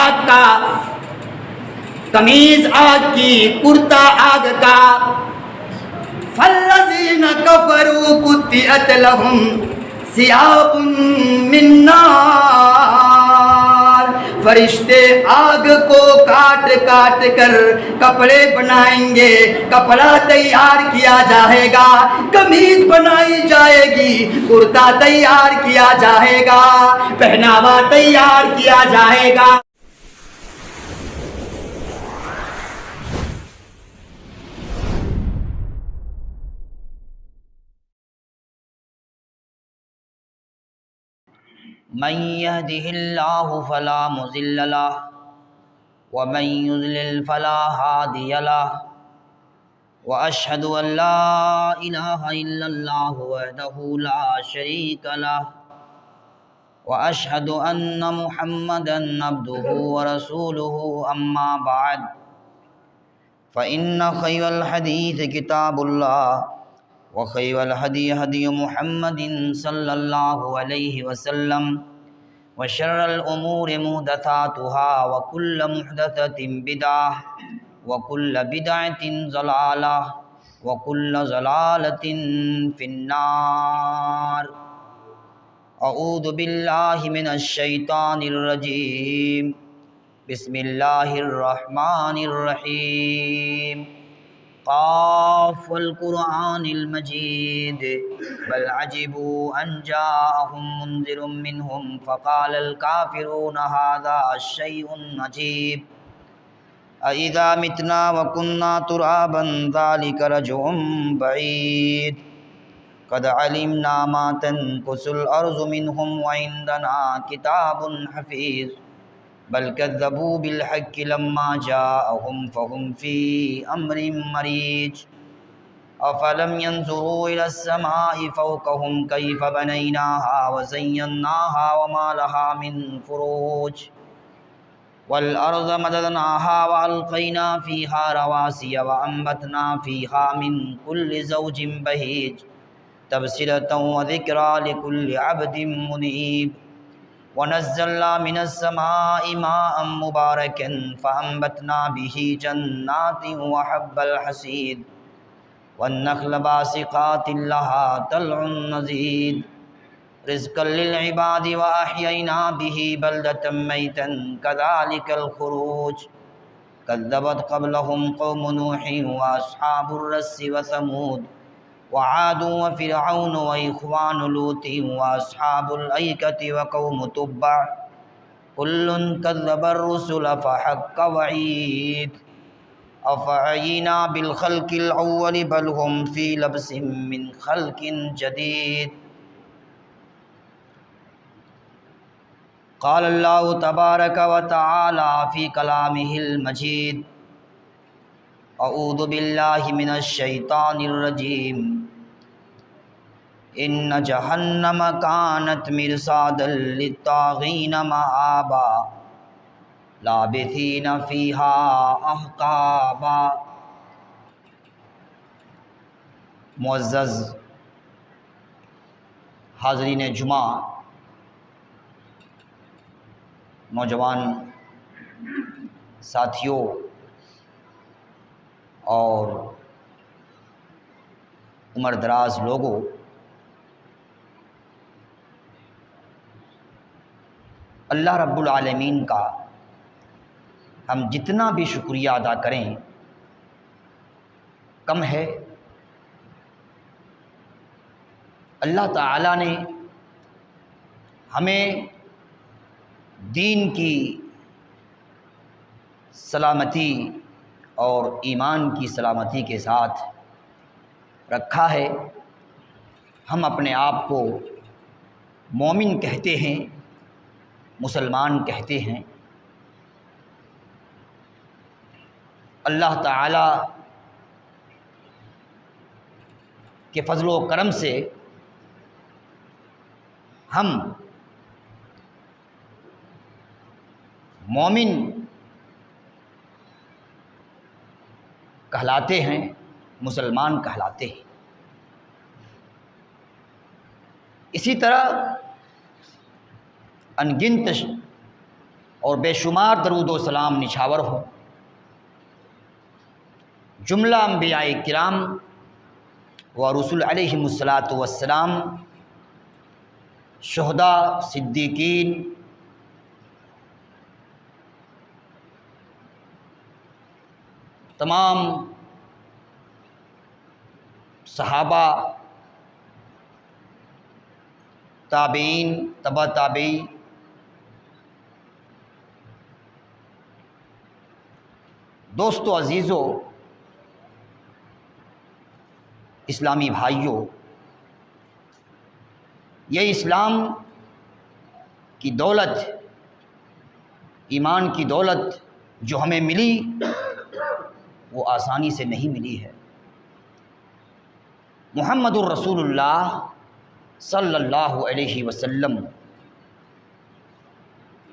آگ کا، قمیض آگ کی، کرتا آگ کا. فالذین کفروا قطعت لهم ثیاب من نار. فرشتے آگ کو کاٹ کاٹ کر کپڑے بنائیں گے، کپڑا تیار کیا جائے گا، قمیض بنائی جائے گی، کرتا تیار کیا جائے گا، پہناوا تیار کیا جائے گا. من يهده الله فلا مضل له ومن يضلل فلا هادي له وأشهد أن لا إله إلا الله وحده لا شريك له وأشهد أن محمدا عبده ورسوله أما بعد فإن خير الحديث كتاب الله وخير الهدي هدي محمد صلى الله عليه وسلم وشر الأمور محدثاتها وكل محدثة بدعة وكل بدعة ضلالة وكل ضلالة في النار. أعوذ بالله من الشيطان الرجيم. بسم الله الرحمن الرحيم. قاف والقرآن المجيد بل عجبوا أن جاءهم منذر منهم فقال الكافرون هذا شيء عجيب أإذا متنا وكنا ترابا ذلك رجع بعيد قد علمنا ما تنقص الأرض منهم وعندنا كتاب حفيظ بل كذبوا بالحق لما جاءهم فهم في أمر مريج أفلم ينظروا إلى السماء فوقهم كيف بنيناها وزيناها وما لها من فروج والأرض مددناها وألقينا فيها رواسي وأنبتنا فيها من كل زوج بهيج تبصرة وذكرى لكل عبد منيب ونزلنا من السماء ماء مباركا فأنبتنا به جنات وحب الحصيد والنخل باسقات لها طلع نضيد رزقا للعباد وأحيينا به بلدة ميتا كذلك الخروج كذبت قبلهم قوم نوح وأصحاب الرس وثمود وعاد وفرعون وإخوان لوط وأصحاب الأيكة وقوم تبع كل كذب الرسل فحق وعيد أفعينا بالخلق الأول بل هم في لبس من خلق جديد. قال الله تبارك وتعالى في كلامه المجيد أعوذ بالله من الشيطان الرجيم إن جهنم كانت مرصادا للطاغين مآبا لابثين فيها أحقابا. معزز حاضرین جمعہ، نوجوان ساتھیوں اور عمر دراز لوگوں، اللہ رب العالمین کا ہم جتنا بھی شکریہ ادا کریں کم ہے. اللہ تعالیٰ نے ہمیں دین کی سلامتی اور ایمان کی سلامتی کے ساتھ رکھا ہے. ہم اپنے آپ کو مومن کہتے ہیں، مسلمان کہتے ہیں. اللہ تعالی کے فضل و کرم سے ہم مومن کہلاتے ہیں، مسلمان کہلاتے ہیں. اسی طرح ان گنت اور بے شمار درود و سلام نچھاور ہوں جملہ انبیاء کرام و رسول علیہم الصلاۃ والسلام، شہداء، صدیقین، تمام صحابہ، تابعین، تبع تابعی، دوستو عزیزو، اسلامی بھائیوں، یہ اسلام کی دولت، ایمان کی دولت جو ہمیں ملی وہ آسانی سے نہیں ملی ہے۔ محمد الرسول اللہ صلی اللہ علیہ وسلم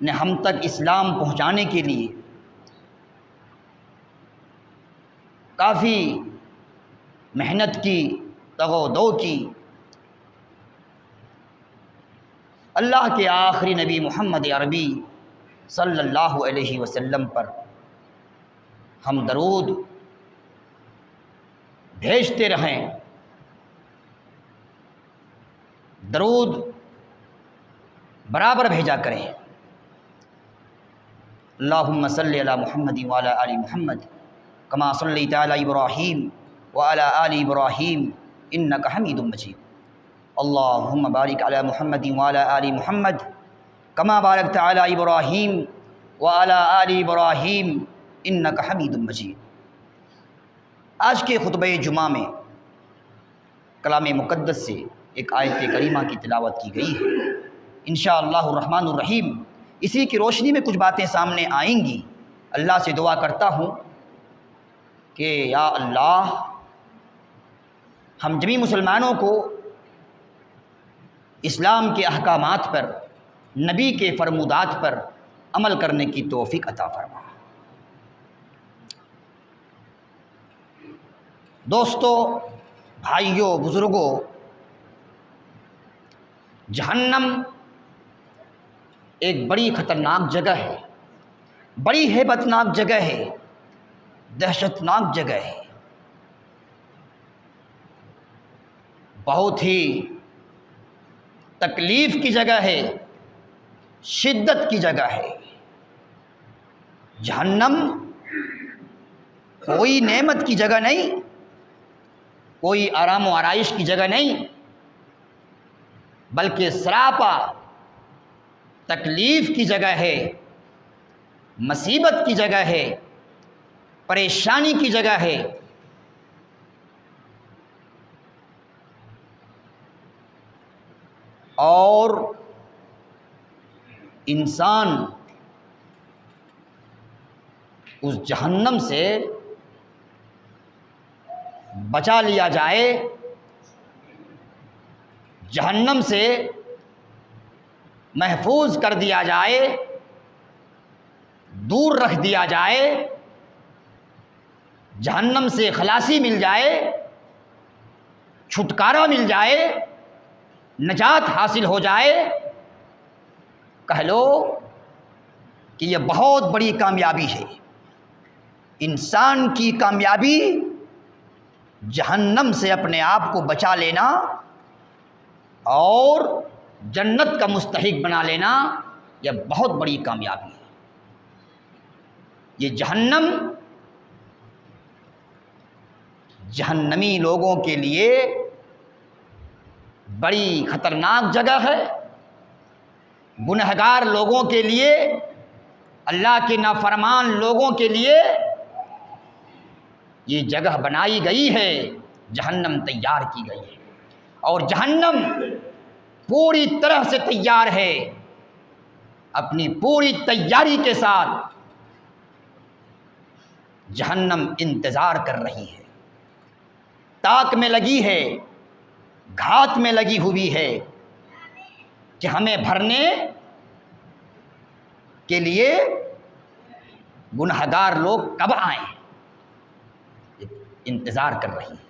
نے ہم تک اسلام پہنچانے کے لیے کافی محنت کی، تگ و دو کی۔ اللہ کے آخری نبی محمد عربی صلی اللہ علیہ وسلم پر ہم درود بھیجتے رہیں، درود برابر بھیجا کریں۔ اللہم صلی علی محمد وعلی آل محمد کما صلیت علی ابراہیم وعلی آل ابراہیم انک حمید مجید۔ اللہم بارک علی محمد وعلی آل محمد کما بارکت علی ابراہیم وعلی آل ابراہیم انک حمید مجید۔ آج کے خطبہ جمعہ میں کلام مقدس سے ایک آیت کریمہ کی تلاوت کی گئی ہے۔ انشاءاللہ الرحمن الرحیم اسی کی روشنی میں کچھ باتیں سامنے آئیں گی۔ اللہ سے دعا کرتا ہوں کہ یا اللہ ہم جمی مسلمانوں کو اسلام کے احکامات پر، نبی کے فرمودات پر عمل کرنے کی توفیق عطا فرما۔ دوستو، بھائیوں، بزرگوں، جہنم ایک بڑی خطرناک جگہ ہے، بڑی ہیبتناک جگہ ہے، دہشتناک جگہ ہے، بہت ہی تکلیف کی جگہ ہے، شدت کی جگہ ہے۔ جہنم کوئی نعمت کی جگہ نہیں، کوئی آرام و آرائش کی جگہ نہیں، بلکہ سراپا تکلیف کی جگہ ہے، مصیبت کی جگہ ہے، پریشانی کی جگہ ہے۔ اور انسان اس جہنم سے بچا لیا جائے، جہنم سے محفوظ کر دیا جائے، دور رکھ دیا جائے، جہنم سے خلاصی مل جائے، چھٹکارا مل جائے، نجات حاصل ہو جائے، کہہ لو کہ یہ بہت بڑی کامیابی ہے۔ انسان کی کامیابی جہنم سے اپنے آپ کو بچا لینا اور جنت کا مستحق بنا لینا، یہ بہت بڑی کامیابی ہے۔ یہ جہنم جہنمی لوگوں کے لیے بڑی خطرناک جگہ ہے، گنہگار لوگوں کے لیے، اللہ کے نافرمان لوگوں کے لیے یہ جگہ بنائی گئی ہے، جہنم تیار کی گئی ہے، اور جہنم پوری طرح سے تیار ہے، اپنی پوری تیاری کے ساتھ جہنم انتظار کر رہی ہے، تاک میں لگی ہے، گھات میں لگی ہوئی ہے کہ ہمیں بھرنے کے لیے گنہگار لوگ کب آئیں، انتظار کر رہی ہے۔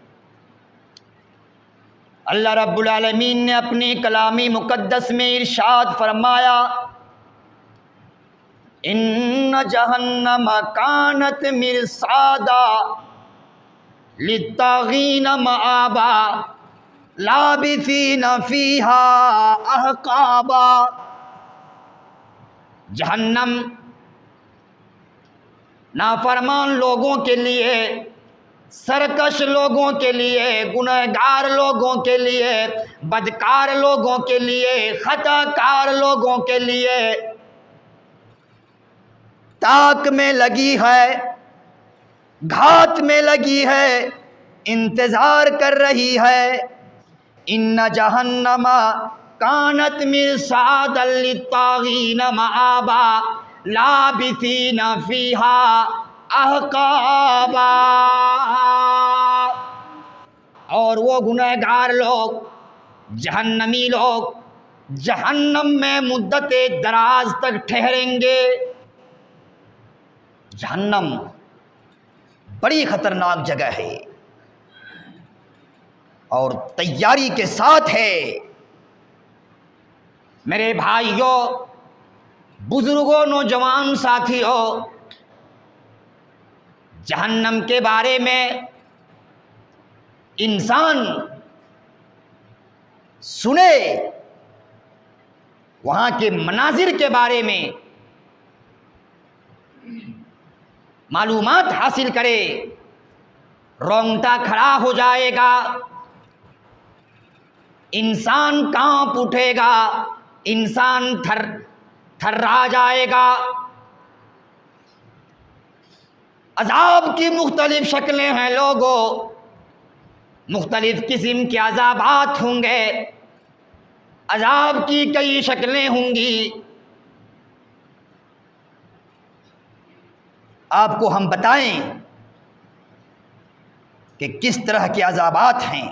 اللہ رب العالمین نے اپنی کلامی مقدس میں ارشاد فرمایا، ان جہنم کانت مرصادا للطاغین مآبا لابثین فیہا احقابا۔ جہنم نافرمان لوگوں کے لیے، سرکش لوگوں کے لیے، گنہگار لوگوں کے لیے، بدکار لوگوں کے لیے، خطا کار لوگوں کے لیے تاک میں لگی ہے، گھات میں لگی ہے، انتظار کر رہی ہے۔ ان جہنم کانت مرصادا للطاغین مآبا لابثین فیہا احقابا۔ اور وہ گنہگار لوگ، جہنمی لوگ جہنم میں مدت دراز تک ٹھہریں گے۔ جہنم بڑی خطرناک جگہ ہے اور تیاری کے ساتھ ہے۔ میرے بھائیوں، بزرگوں، نوجوان ساتھیوں، جہنم کے بارے میں انسان سنے، وہاں کے مناظر کے بارے میں معلومات حاصل کرے، رونگٹا کھڑا ہو جائے گا، انسان کانپ اٹھے گا، انسان تھرا جائے گا۔ عذاب کی مختلف شکلیں ہیں لوگوں، مختلف قسم کے عذابات ہوں گے، عذاب کی کئی شکلیں ہوں گی۔ آپ کو ہم بتائیں کہ کس طرح کے عذابات ہیں۔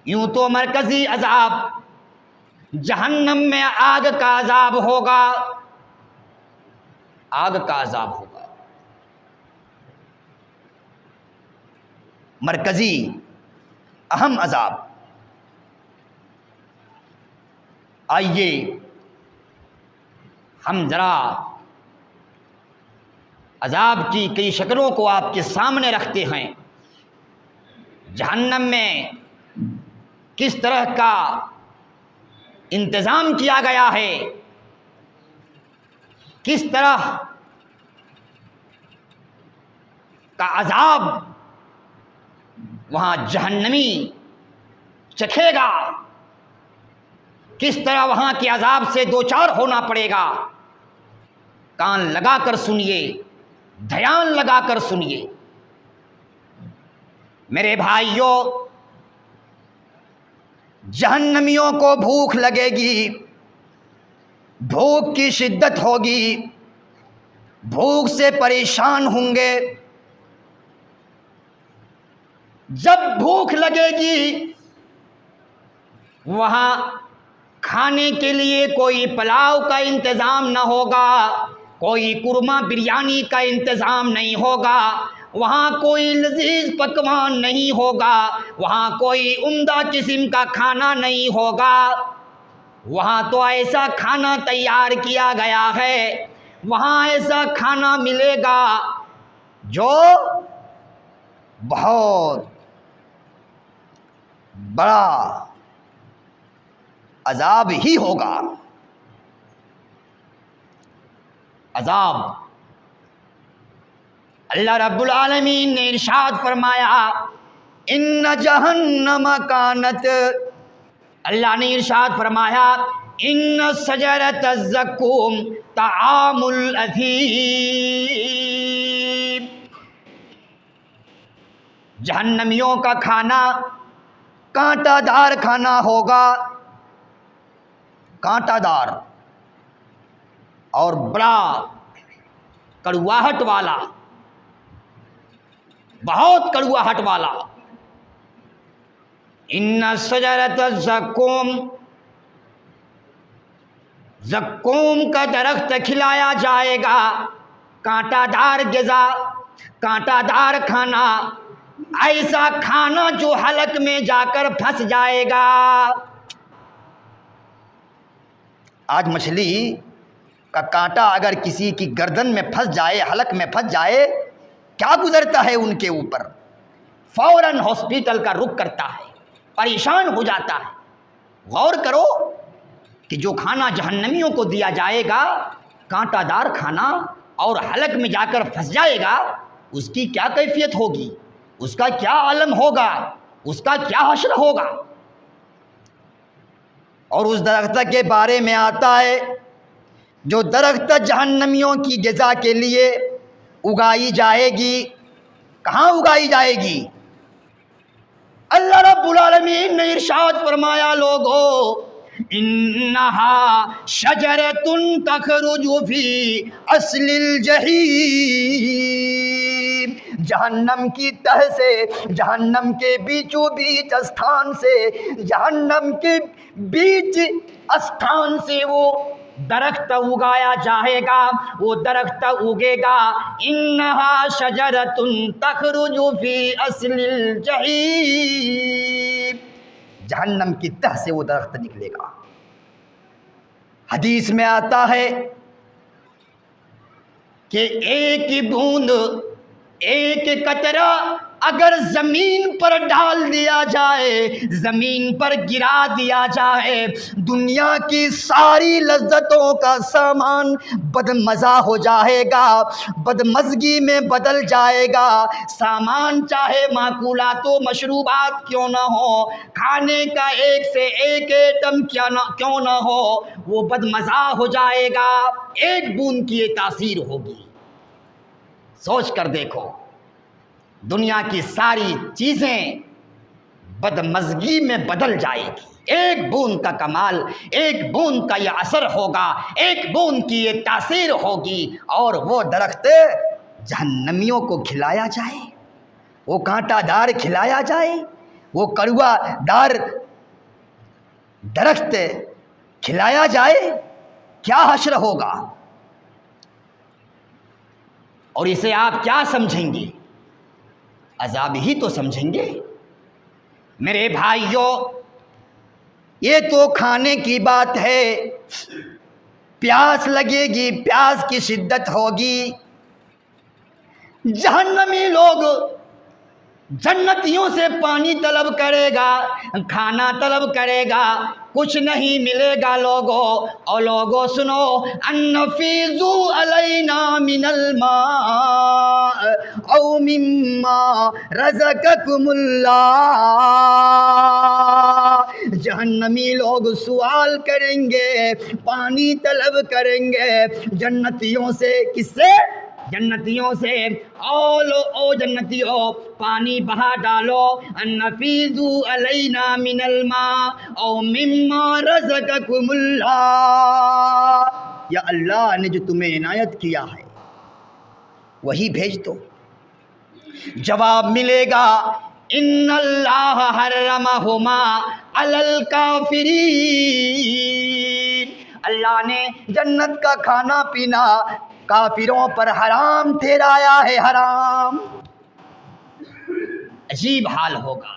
یوں تو مرکزی عذاب جہنم میں آگ کا عذاب ہوگا، آگ کا عذاب ہوگا، مرکزی اہم عذاب۔ آئیے ہم ذرا عذاب کی کئی شکلوں کو آپ کے سامنے رکھتے ہیں۔ جہنم میں کس طرح کا انتظام کیا گیا ہے، کس طرح کا عذاب وہاں جہنمی چکھے گا، کس طرح وہاں کے عذاب سے دوچار ہونا پڑے گا۔ کان لگا کر سنیے، دھیان لگا کر سنیے۔ میرے بھائیوں، جہنمیوں کو بھوک لگے گی، بھوک کی شدت ہوگی، بھوک سے پریشان ہوں گے۔ جب بھوک لگے گی، وہاں کھانے کے لیے کوئی پلاؤ کا انتظام نہ ہوگا، کوئی قورمہ بریانی کا انتظام نہیں ہوگا، وہاں کوئی لذیذ پکوان نہیں ہوگا، وہاں کوئی عمدہ قسم کا کھانا نہیں ہوگا۔ وہاں تو ایسا کھانا تیار کیا گیا ہے، وہاں ایسا کھانا ملے گا جو بہت بڑا عذاب ہی ہوگا۔ عذاب اللہ رب العالمین نے ارشاد فرمایا، ان جہنم کانت، اللہ نے ارشاد فرمایا، ان شجرۃ الزقوم طعام الاثیم، جہنمیوں کا کھانا کانٹا دار کھانا ہوگا، کانٹا دار اور بڑا کڑواہٹ والا، بہت کڑواہٹ والا۔ ان شجرۃ الزقوم، زقوم کا درخت کھلایا جائے گا، کانٹا دار غذا، کانٹا دار کھانا، ایسا کھانا جو حلق میں جا کر پھنس جائے گا۔ آج مچھلی کا کانٹا اگر کسی کی گردن میں پھنس جائے، حلق میں پھنس جائے، کیا گزرتا ہے ان کے اوپر؟ فوراً ہاسپٹل کا رخ کرتا ہے، پریشان ہو جاتا ہے۔ غور کرو کہ جو کھانا جہنمیوں کو دیا جائے گا، کانٹا دار کھانا، اور حلق میں جا کر پھنس جائے گا، اس کی کیا کیفیت ہوگی، اس کا کیا عالم ہوگا، اس کا کیا حشر ہوگا۔ اور اس درخت کے بارے میں آتا ہے جو درخت جہنمیوں کی غذا کے لیے اگائی جائے گی۔ کہاں اگائی جائے گی؟ اللہ رب العالمین نے ارشاد فرمایا، لوگو انہا شجرۃ تخرج فی اصل الجحیم، جہنم کی تہ سے، جہنم کے بیچوں بیچ استھان سے، جہنم کے بیچ استھان سے وہ درخت اگایا جائے گا، وہ درخت اگے گا۔ انہا شجرۃ تخرج فی اصل الجحیم، جہنم کی تہ سے وہ درخت نکلے گا۔ حدیث میں آتا ہے کہ ایک بوند، ایک قطرہ اگر زمین پر ڈال دیا جائے، زمین پر گرا دیا جائے، دنیا کی ساری لذتوں کا سامان بدمزہ ہو جائے گا، بدمزگی میں بدل جائے گا۔ سامان چاہے معقولات و مشروبات کیوں نہ ہو، کھانے کا ایک سے ایک ایٹم کیوں نہ ہو، وہ بدمزہ ہو جائے گا۔ ایک بوند کی یہ تاثیر ہوگی۔ سوچ کر دیکھو، دنیا کی ساری چیزیں بدمزگی میں بدل جائے گی۔ ایک بوند کا کمال، ایک بوند کا یہ اثر ہوگا، ایک بوند کی یہ تاثیر ہوگی، اور وہ درخت جہنمیوں کو کھلایا جائے، وہ کانٹا دار کھلایا جائے، وہ کڑوا دار درخت کھلایا جائے، کیا حشر ہوگا؟ اور اسے آپ کیا سمجھیں گے؟ عذاب ہی تو سمجھیں گے۔ میرے بھائیوں، یہ تو کھانے کی بات ہے، پیاس لگے گی، پیاس کی شدت ہوگی۔ جہنمی لوگ جنتیوں سے پانی طلب کرے گا، کھانا طلب کرے گا، کچھ نہیں ملے گا لوگوں۔ اور لوگوں سنو، انفیضوا علینا من الماء او مما رزقکم اللہ، جہنمی لوگ سوال کریں گے، پانی طلب کریں گے جنتیوں سے۔ کس سے؟ جنتیوں سے۔ او جنتیوں، پانی بہا ڈالو، انفیضوا علینا من الماء او مما رزقکم اللہ، یا اللہ نے جو تمہیں عنایت کیا ہے وہی بھیج دو۔ جواب ملے گا، ان اللہ حرمہما علی الکافرین، اللہ نے جنت کا کھانا پینا کافروں پر حرام ٹھہرایا ہے، حرام۔ عجیب حال ہوگا،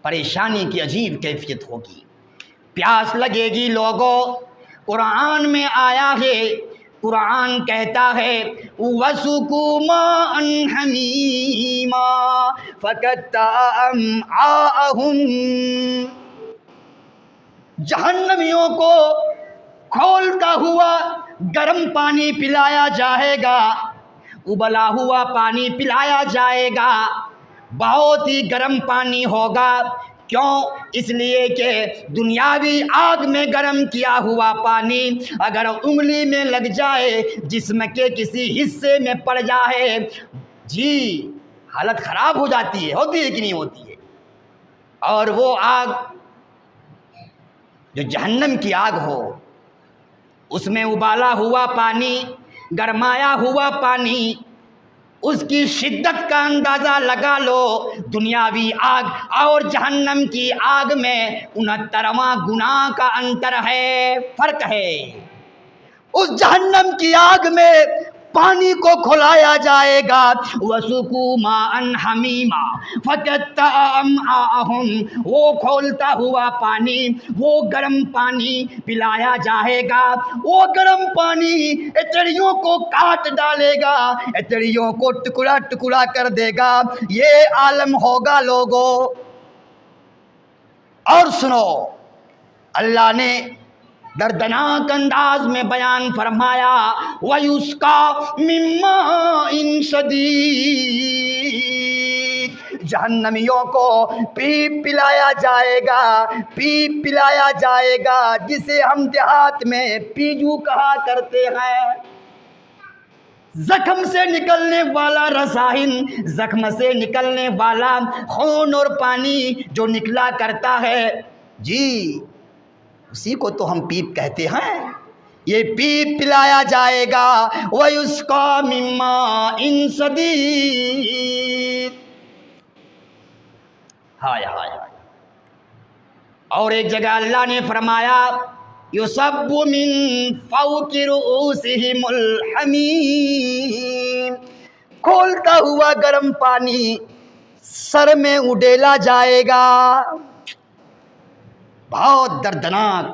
پریشانی کی عجیب کیفیت ہوگی، پیاس لگے گی لوگوں۔ قرآن میں آیا ہے، قرآن کہتا ہے وَسُقُوا مَاءً حَمِیمًا فَقَطَّعَ أَمْعَاءَهُمْ، جہنمیوں کو کھولتا ہوا گرم پانی پلایا جائے گا، ابلا ہوا پانی پلایا جائے گا، بہت ہی گرم پانی ہوگا۔ کیوں؟ اس لیے کہ دنیاوی آگ میں گرم کیا ہوا پانی اگر انگلی میں لگ جائے، جسم کے کسی حصے میں پڑ جائے، جی حالت خراب ہو جاتی ہے، ہوتی ہے کہ نہیں ہوتی ہے؟ اور وہ آگ جو جہنم کی آگ ہو، اس میں ابالا ہوا پانی، گرمایا ہوا پانی، اس کی شدت کا اندازہ لگا لو۔ دنیاوی آگ اور جہنم کی آگ میں 69واں گناہ کا انتر ہے، فرق ہے۔ اس جہنم کی آگ میں پانی کو کھلایا جائے گا، وَسُقُوا مَاءً حَمِيمًا فَقَطَّعَ أَمْعَاءَهُمْ، وہ کھولتا ہوا پانی، وہ گرم پانی پلایا جائے گا، وہ گرم پانی اتڑیوں کو کاٹ ڈالے گا، اتڑیوں کو ٹکڑا ٹکڑا کر دے گا۔ یہ عالم ہوگا لوگوں۔ اور سنو، اللہ نے دردناک انداز میں بیان فرمایا، وَيُسْقَى مِن مَّاءٍ شَدِيدٍ، جہنمیوں کو پیپ پلایا جائے گا، پیپ پلایا جائے گا، جسے ہم دیہات میں پیجو کہا کرتے ہیں۔ زخم سے نکلنے والا رسائن، زخم سے نکلنے والا خون اور پانی جو نکلا کرتا ہے، جی اسی کو تو ہم پیپ کہتے ہیں۔ یہ پیپ پلایا جائے گا، وَيُسْقَى مِن مَّاءٍ شَدِيدٍ۔ ہائے ہائے ہائے۔ اور ایک جگہ اللہ نے فرمایا، یُصَبُّ مِن فَوْقِ رُؤُوسِهِمُ الْحَمِیمُ، کھولتا ہوا گرم پانی سر میں اڈیلا جائے گا۔ بہت دردناک،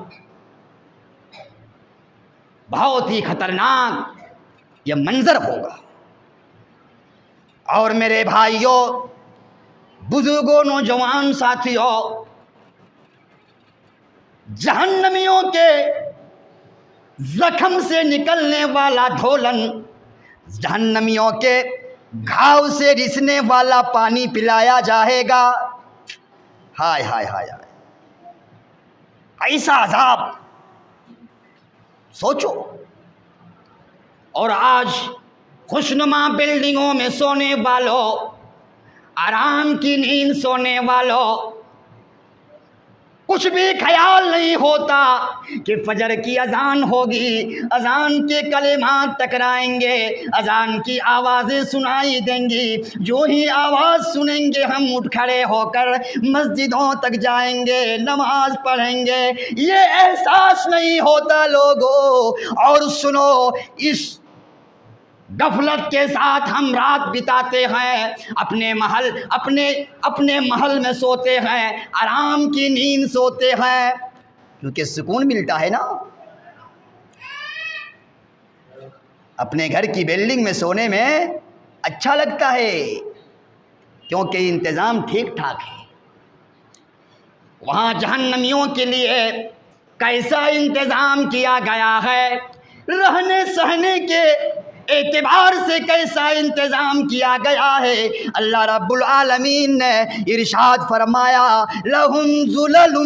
بہت ہی خطرناک یہ منظر ہوگا۔ اور میرے بھائیوں، بزرگوں، نوجوان ساتھیوں، جہنمیوں کے زخم سے نکلنے والا دھولن، جہنمیوں کے گھاؤ سے رسنے والا پانی پلایا جائے گا۔ ہائے ہائے ہائے ہائے، ایسا عذاب سوچو۔ اور آج خوشنما بلڈنگوں میں سونے والوں، آرام کی نیند سونے والوں، کچھ بھی خیال نہیں ہوتا کہ فجر کی اذان ہوگی، اذان کے کلمات ٹکرائیں گے، اذان کی آوازیں سنائی دیں گی، جو ہی آواز سنیں گے ہم اٹھ کھڑے ہو کر مسجدوں تک جائیں گے، نماز پڑھیں گے۔ یہ احساس نہیں ہوتا لوگوں۔ اور سنو، اس غفلت کے ساتھ ہم رات بتاتے ہیں، اپنے محل میں سوتے ہیں، آرام کی نیند سوتے ہیں، کیونکہ سکون ملتا ہے نا۔ اپنے گھر کی بلڈنگ میں سونے میں اچھا لگتا ہے، کیونکہ انتظام ٹھیک ٹھاک ہے۔ وہاں جہنمیوں کے لیے کیسا انتظام کیا گیا ہے، رہنے سہنے کے اعتبار سے کیسا انتظام کیا گیا ہے۔ اللہ رب العالمین نے ارشاد فرمایا، لَهُمْ ظُلَلٌ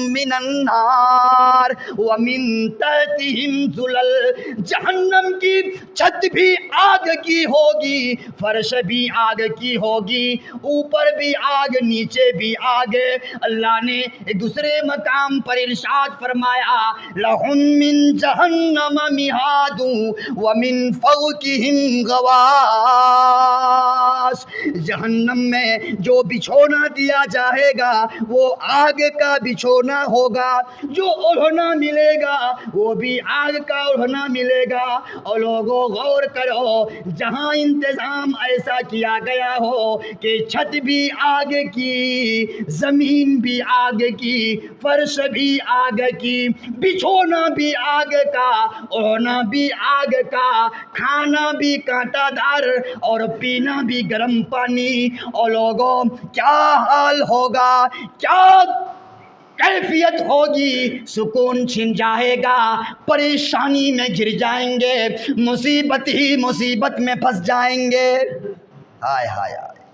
مِّنَ النَّارِ وَمِن تَحْتِهِمْ ظُلَلٌ، جہنم کی چھت بھی آگ کی ہوگی، فرش بھی آگ کی ہوگی، اوپر بھی آگ، نیچے بھی آگ۔ اللہ نے ایک دوسرے مقام پر ارشاد فرمایا، لَهُم مِّن جَهَنَّمَ مِہَادٌ وَمِن فوقہم غواش، جہنم میں جو بچھونا دیا جائے گا وہ آگ کا بچھونا ہوگا، جو اوڑھنا ملے گا وہ بھی آگ کا اوڑھنا ملے گا۔ اور لوگوں غور کرو، جہاں انتظام ایسا کیا گیا ہو کہ چھت بھی آگ کی، زمین بھی آگ کی، فرش بھی آگ کی، بچھونا بھی آگ کا، اوڑھنا بھی آگ کا، کھانا بھی کانٹا دار اور پینا بھی گرم پانی۔ اور لوگوں کیا حال ہوگا، کیا کیفیت ہوگی، سکون چھن جائے گا، پریشانی میں گر جائیں گے، مصیبت ہی مصیبت میں پھنس جائیں گے۔ ہائے ہائے ہائے۔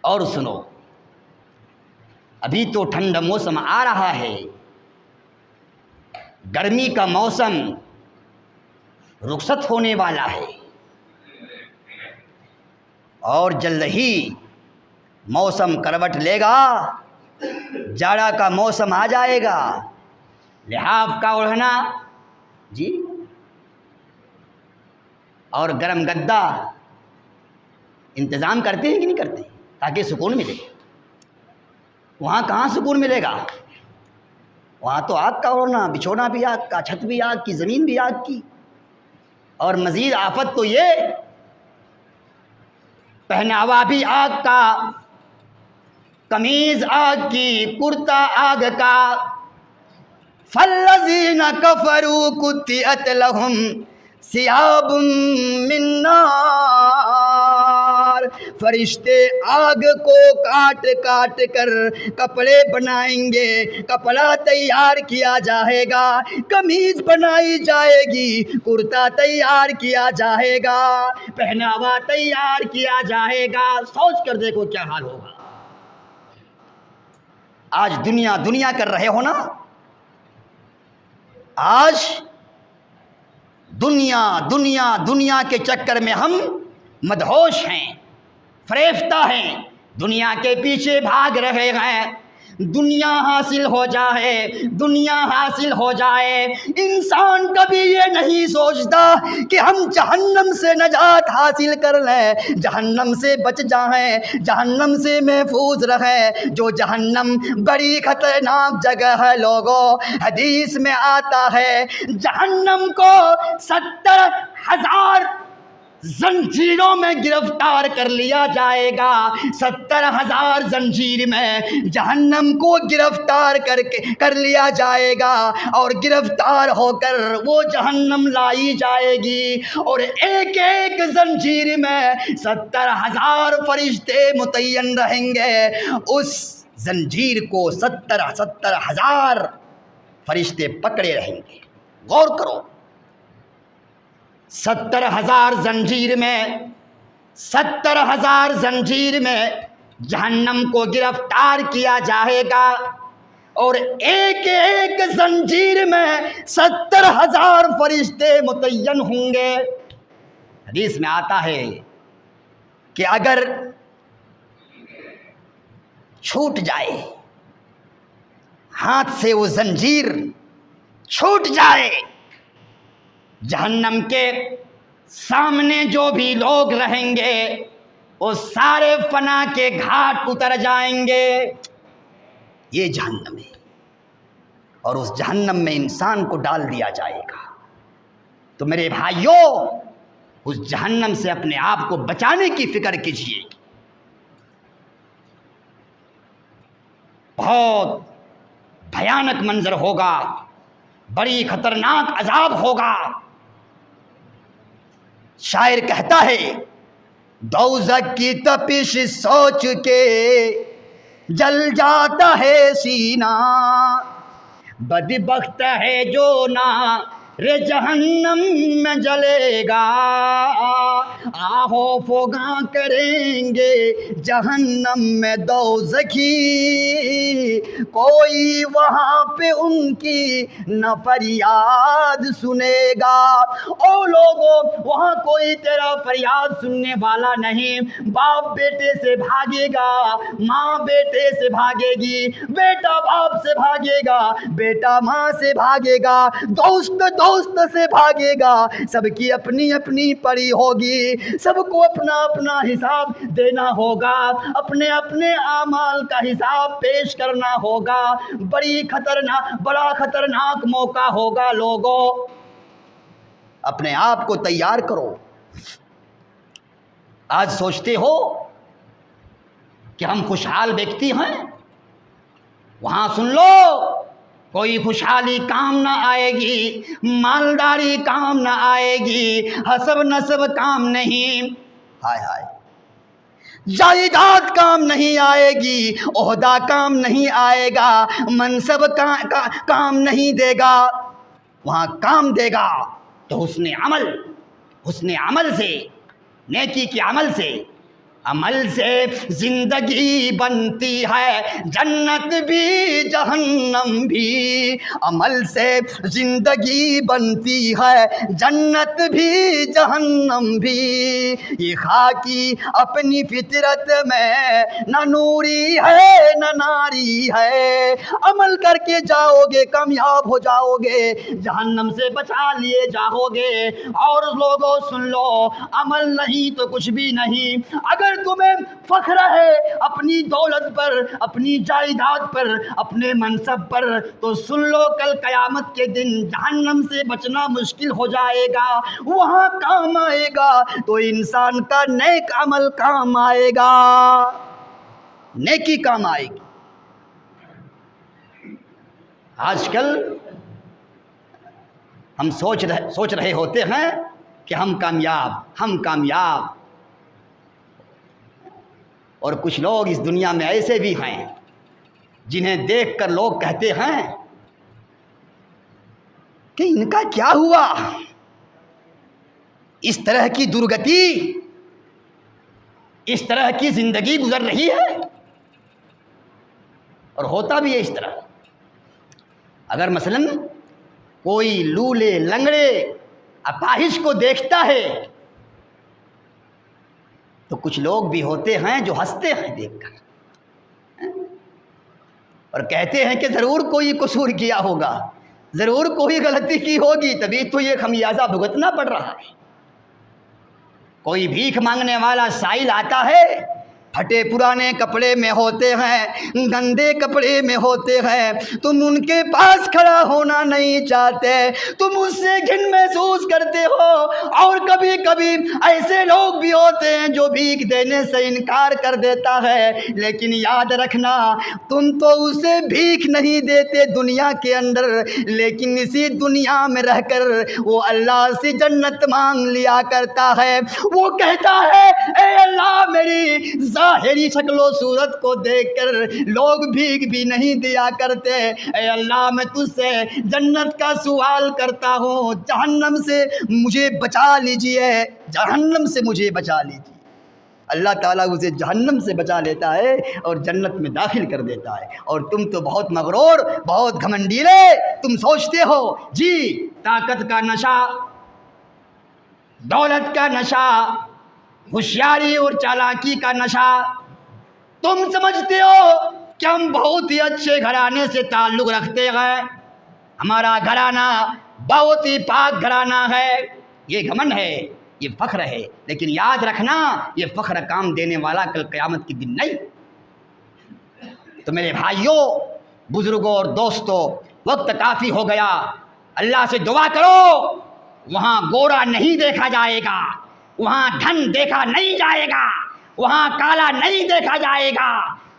اور سنو، ابھی تو ٹھنڈا موسم آ رہا ہے، گرمی کا موسم رخصت ہونے والا ہے، اور جلد ہی موسم کروٹ لے گا، جاڑا کا موسم آ جائے گا، لحاف کا اوڑھنا، جی، اور گرم گدا انتظام کرتے ہیں کہ نہیں کرتے، تاکہ سکون ملے۔ وہاں کہاں سکون ملے گا، وہاں تو آگ کا اوڑھنا، بچھونا بھی آگ کا، چھت بھی آگ کی، زمین بھی آگ کی۔ اور مزید آفت تو یہ پہناوا بھی آگ کا، قمیض آگ کی، کرتا آگ کا. فالذین کفروا قطعت لہم ثیاب من نار. فرشتے آگ کو کاٹ کاٹ کر کپڑے بنائیں گے، کپڑا تیار کیا جائے گا، قمیض بنائی جائے گی، کرتا تیار کیا جائے گا، پہناوا تیار کیا جائے گا. سوچ کر دیکھو کیا حال ہوگا. آج دنیا دنیا کر رہے ہو نا، آج دنیا دنیا دنیا کے چکر میں ہم مدہوش ہیں، فریفتہ ہیں، دنیا کے پیچھے بھاگ رہے ہیں. دنیا حاصل ہو جائے، دنیا حاصل ہو جائے. انسان کبھی یہ نہیں سوچتا کہ ہم جہنم سے نجات حاصل کر لیں، جہنم سے بچ جائیں، جہنم سے محفوظ رہیں. جو جہنم بڑی خطرناک جگہ ہے لوگوں. حدیث میں آتا ہے جہنم کو 70,000 زنجیروں میں گرفتار کر لیا جائے گا. 70,000 زنجیر میں جہنم کو گرفتار کر لیا جائے گا، اور گرفتار ہو کر وہ جہنم لائی جائے گی. اور ایک ایک زنجیر میں 70,000 فرشتے متعین رہیں گے. اس زنجیر کو 70,000 فرشتے پکڑے رہیں گے. غور کرو، 70,000 زنجیر میں، 70,000 زنجیر میں جہنم کو گرفتار کیا جائے گا، اور ایک ایک زنجیر میں 70,000 فرشتے متعین ہوں گے. حدیث میں آتا ہے کہ اگر چھوٹ جائے ہاتھ سے وہ زنجیر، چھوٹ جائے، جہنم کے سامنے جو بھی لوگ رہیں گے وہ سارے فنا کے گھاٹ اتر جائیں گے. یہ جہنم ہے، اور اس جہنم میں انسان کو ڈال دیا جائے گا. تو میرے بھائیوں، اس جہنم سے اپنے آپ کو بچانے کی فکر کیجیے. بہت بھیانک منظر ہوگا، بڑی خطرناک عذاب ہوگا. شاعر کہتا ہے دوزخ کی تپش سوچ کے جل جاتا ہے سینہ، بدبخت ہے جو نہ رے جہنم میں جلے گا. آہو فغاں کریں گے جہنم میں دوزخی، کوئی وہاں پہ ان کی نہ فریاد سنے گا. او لوگوں، وہاں کوئی تیرا فریاد سننے والا نہیں. باپ بیٹے سے بھاگے گا، ماں بیٹے سے بھاگے گی، بیٹا باپ سے بھاگے گا، بیٹا ماں سے بھاگے گا، دوست دوست سے بھاگے گا. سب کی اپنی اپنی پڑی ہوگی، سب کو اپنا اپنا حساب دینا ہوگا، اپنے اپنے اعمال کا حساب پیش کرنا ہوگا. بڑا خطرناک موقع ہوگا. لوگوں، اپنے آپ کو تیار کرو. آج سوچتے ہو کہ ہم خوشحال ویکتی ہیں، وہاں سن لو، کوئی خوشحالی کام نہ آئے گی، مالداری کام نہ آئے گی، حسب نسب کام نہیں، ہائے ہائے، جائیداد کام نہیں آئے گی، عہدہ کام نہیں آئے گا، منصب کام نہیں دے گا. وہاں کام دے گا تو حسن عمل سے، نیکی کے عمل سے زندگی بنتی ہے، جنت بھی جہنم بھی. عمل سے زندگی بنتی ہے، جنت بھی جہنم بھی. یہ خاکی اپنی فطرت میں نہ نوری ہے نہ ناری ہے. عمل کر کے جاؤ گے، کامیاب ہو جاؤ گے، جہنم سے بچا لیے جاؤ گے. اور لوگوں سن لو، عمل نہیں تو کچھ بھی نہیں. اگر اگر تمہیں فخر ہے اپنی دولت پر، اپنی جائیداد پر، اپنے منصب پر، تو سن لو کل قیامت کے دن جہنم سے بچنا مشکل ہو جائے گا۔ وہاں کام آئے گا تو انسان کا نیک عمل کام آئے گا، نیکی کام آئے گی۔ آج کل ہم سوچ رہے ہوتے ہیں کہ ہم کامیاب، اور کچھ لوگ اس دنیا میں ایسے بھی ہیں جنہیں دیکھ کر لوگ کہتے ہیں کہ ان کا کیا ہوا، اس طرح کی درگتی، اس طرح کی زندگی گزر رہی ہے۔ اور ہوتا بھی ہے اس طرح۔ اگر مثلاً کوئی لولے لنگڑے اپاہج کو دیکھتا ہے تو کچھ لوگ بھی ہوتے ہیں جو ہنستے ہیں دیکھ کر، اور کہتے ہیں کہ ضرور کوئی قصور کیا ہوگا، ضرور کوئی غلطی کی ہوگی، تبھی تو یہ خمیازہ بھگتنا پڑ رہا ہے۔ کوئی بھیک مانگنے والا سائل آتا ہے، پھٹے پرانے کپڑے میں ہوتے ہیں، گندے کپڑے میں ہوتے ہیں، تم ان کے پاس کھڑا ہونا نہیں چاہتے، تم اس سے گھن محسوس کرتے ہو۔ اور کبھی کبھی ایسے لوگ بھی ہوتے ہیں جو بھیک دینے سے انکار کر دیتا ہے، لیکن یاد رکھنا تم تو اسے بھیک نہیں دیتے دنیا کے اندر، لیکن اسی دنیا میں رہ کر وہ اللہ سے جنت مانگ لیا کرتا ہے۔ وہ کہتا ہے اے اللہ میری ظاہری شکل و صورت کو دیکھ کر لوگ بھیک بھی نہیں دیا کرتے، اے اللہ میں تجھ سے جنت کا سوال کرتا ہوں، جہنم سے مجھے بچا لیجئے، جہنم سے مجھے بچا لیجئے۔ اللہ تعالیٰ اسے جہنم سے بچا لیتا ہے اور جنت میں داخل کر دیتا ہے۔ اور تم تو بہت مغرور، بہت گھمنڈیلے، تم سوچتے ہو جی طاقت کا نشہ، دولت کا نشہ، ہوشیاری اور چالاکی کا نشہ، تم سمجھتے ہو کہ ہم بہت ہی اچھے گھرانے سے تعلق رکھتے ہیں، ہمارا گھرانہ بہت ہی پاک گھرانہ ہے، یہ گھمنڈ ہے، یہ فخر ہے۔ لیکن یاد رکھنا یہ فخر کام دینے والا کل قیامت کے دن نہیں۔ تو میرے بھائیوں، بزرگوں اور دوستوں، وقت کافی ہو گیا، اللہ سے دعا کرو وہاں گورا نہیں دیکھا جائے گا، وہاں دھن دیکھا نہیں جائے گا، وہاں کالا نہیں دیکھا جائے گا،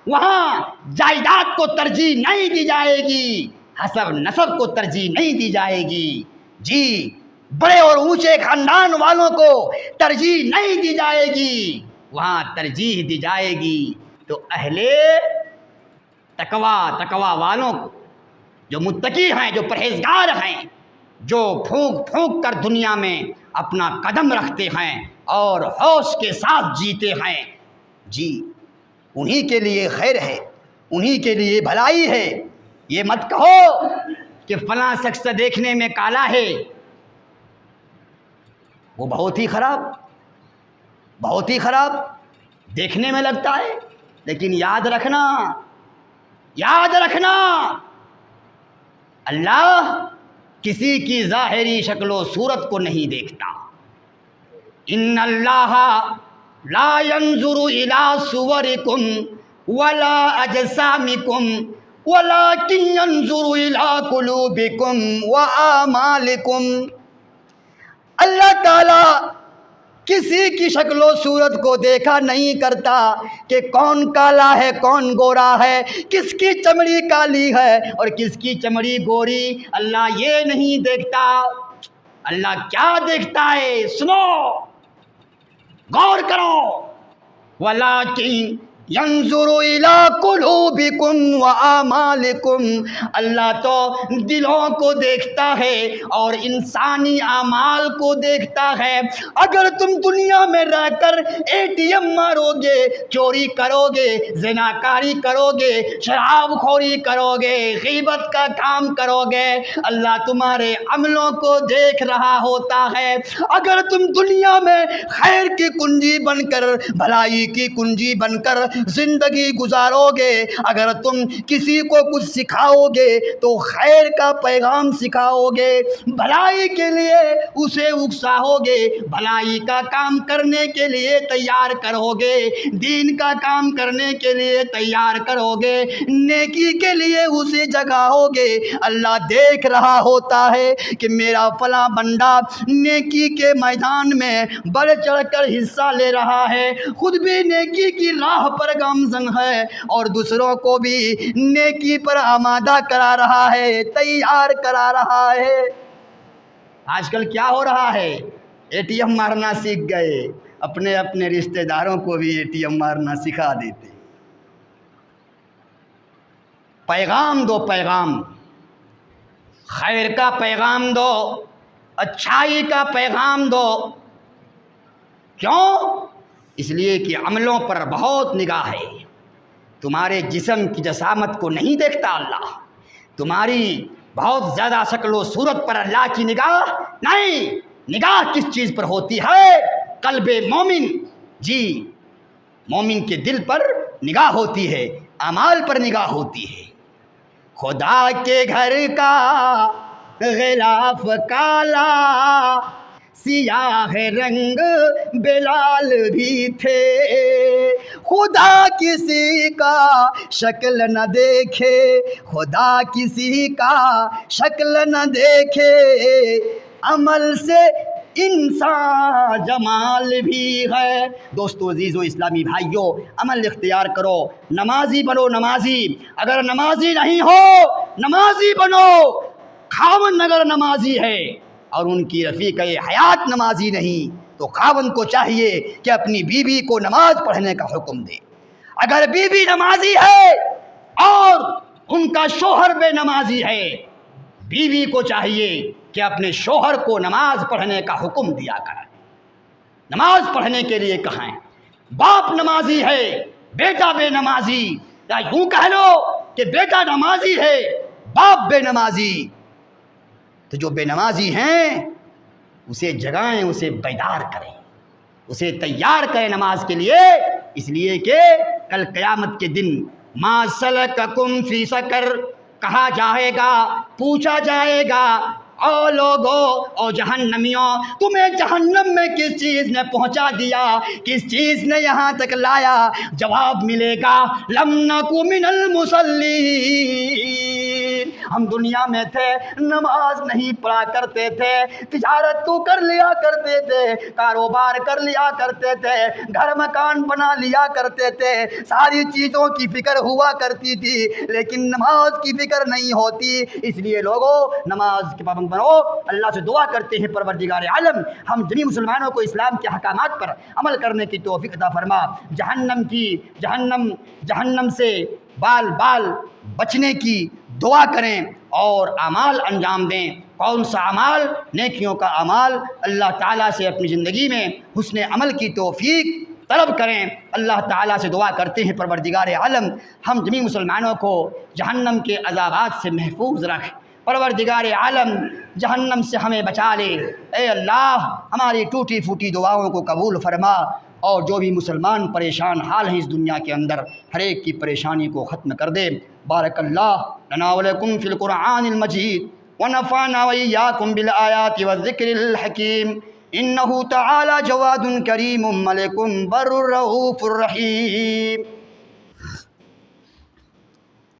وہاں جائیداد کو ترجیح نہیں دی جائے گی، حسب نسب کو ترجیح نہیں دی جائے گی، جی بڑے اور اونچے خاندان والوں کو ترجیح نہیں دی جائے گی، وہاں ترجیح دی جائے گی تو اہل تقوی والوں کو، جو متقی ہیں، جو پرہیزگار ہیں، جو پھونک پھونک کر دنیا میں اپنا قدم رکھتے ہیں اور ہوش کے ساتھ جیتے ہیں، جی انہی کے لیے خیر ہے، انہی کے لیے بھلائی ہے۔ یہ مت کہو کہ فلاں شخص دیکھنے میں کالا ہے، وہ بہت ہی خراب دیکھنے میں لگتا ہے، لیکن یاد رکھنا اللہ کسی کی ظاہری شکل و صورت کو نہیں دیکھتا۔ ان اللہ لا ينظر الى صورکم ولا اجسامکم ولكن ينظر الى قلوبکم واعمالکم۔ اللہ تعالیٰ کسی کی شکل و صورت کو دیکھا نہیں کرتا کہ کون کالا ہے کون گورا ہے، کس کی چمڑی کالی ہے اور کس کی چمڑی گوری، اللہ یہ نہیں دیکھتا۔ اللہ کیا دیکھتا ہے؟ سنو، غور کرو، وَلَٰكِن يَنظُرُ إِلَىٰ قُلُوبِكُمْ وَأَعْمَالِكُمْ۔ اللہ تو دلوں کو دیکھتا ہے اور انسانی اعمال کو دیکھتا ہے۔ اگر تم دنیا میں رہ کر ATM مارو گے، چوری کرو گے، زناکاری کرو گے، شراب خوری کرو گے، غیبت کا کام کرو گے، اللہ تمہارے عملوں کو دیکھ رہا ہوتا ہے۔ اگر تم دنیا میں خیر کی کنجی بن کر، بھلائی کی کنجی بن کر زندگی گزارو گے، اگر تم کسی کو کچھ سکھاؤ گے تو خیر کا پیغام سکھاؤ گے، بھلائی کے لیے اسے اکساؤ گے، بھلائی کا کام کرنے کے لیے تیار کرو گے، دین کا کام کرنے کے لیے تیار کرو گے، نیکی کے لیے اسے جگاؤ گے، اللہ دیکھ رہا ہوتا ہے کہ میرا فلاں بندہ نیکی کے میدان میں بڑھ چڑھ کر حصہ لے رہا ہے، خود بھی نیکی کی راہ پر گامزن ہے اور دوسروں کو بھی نیکی پر آمادہ کرا رہا ہے، تیار کرا رہا ہے۔ آج کل کیا ہو رہا ہے؟ اے ٹی ایم مارنا سیکھ گئے، اپنے اپنے رشتہ داروں کو بھی اے ٹی ایم مارنا سکھا دیتے۔ پیغام دو، پیغام خیر کا پیغام دو، اچھائی کا پیغام دو۔ کیوں؟ اس لیے کہ عملوں پر بہت نگاہ ہے، تمہارے جسم کی جسامت کو نہیں دیکھتا اللہ، تمہاری بہت زیادہ شکل و صورت پر اللہ کی نگاہ نہیں، نگاہ کس چیز پر ہوتی ہے؟ قلب مومن، جی مومن کے دل پر نگاہ ہوتی ہے، اعمال پر نگاہ ہوتی ہے۔ خدا کے گھر کا غلاف کالا، سیاہ رنگ بلال بھی تھے، خدا کسی کا شکل نہ دیکھے، خدا کسی کا شکل نہ دیکھے، عمل سے انسان جمال بھی ہے۔ دوستو عزیز و اسلامی بھائیوں، عمل اختیار کرو، نمازی بنو، نمازی۔ اگر نمازی نہیں ہو، نمازی بنو۔ خاوند اگر نمازی ہے اور ان کی رفیق حیات نمازی نہیں تو خاوند کو چاہیے کہ اپنی بیوی کو نماز پڑھنے کا حکم دے۔ اگر بیوی نمازی ہے اور ان کا شوہر بے نمازی ہے، بیوی کو چاہیے کہ اپنے شوہر کو نماز پڑھنے کا حکم دیا کریں، نماز پڑھنے کے لیے کہیں۔ باپ نمازی ہے، بیٹا بے نمازی، یا یوں کہہ لو کہ بیٹا نمازی ہے، باپ بے نمازی، تو جو بے نمازی ہیں اسے جگائیں، اسے بیدار کریں، اسے تیار کریں نماز کے لیے، اس لیے کہ کل قیامت کے دن ما سلککم فی سقر کہا جائے گا، پوچھا جائے گا، او لوگو، او جہنمیوں، تمہیں جہنم میں کس چیز نے پہنچا دیا، کس چیز نے یہاں تک لایا؟ جواب ملے گا لم نکو من المصلین، ہم دنیا میں تھے، نماز نہیں پڑھا کرتے تھے، تجارت تو کر لیا کرتے تھے، کاروبار کر لیا کرتے تھے، گھر مکان بنا لیا کرتے تھے، ساری چیزوں کی فکر ہوا کرتی تھی، لیکن نماز کی فکر نہیں ہوتی۔ اس لیے لوگوں نماز کے پابند بنو، اللہ سے دعا کرتے ہیں پروردگار عالم ہم جمی مسلمانوں کو اسلام کے احکامات پر عمل کرنے کی توفیق عطا فرما، جہنم سے بال بال بچنے کی دعا کریں اور اعمال انجام دیں۔ کون سا اعمال؟ نیکیوں کا اعمال۔ اللہ تعالیٰ سے اپنی زندگی میں حسن عمل کی توفیق طلب کریں۔ اللہ تعالیٰ سے دعا کرتے ہیں پروردگار عالم ہم جمی مسلمانوں کو جہنم کے عذابات سے محفوظ رکھ، پروردگار عالم جہنم سے ہمیں بچا لے۔ اے اللہ ہماری ٹوٹی پھوٹی دعاؤں کو قبول فرما، اور جو بھی مسلمان پریشان حال ہیں اس دنیا کے اندر، ہر ایک کی پریشانی کو ختم کر دے۔ بارک اللہ لنا ولکم فی القرآن المجید ونفعنا وإياكم بالآيات والذكر الحكيم إنه تعالى جواد كريم ملك بر رؤوف رحيم۔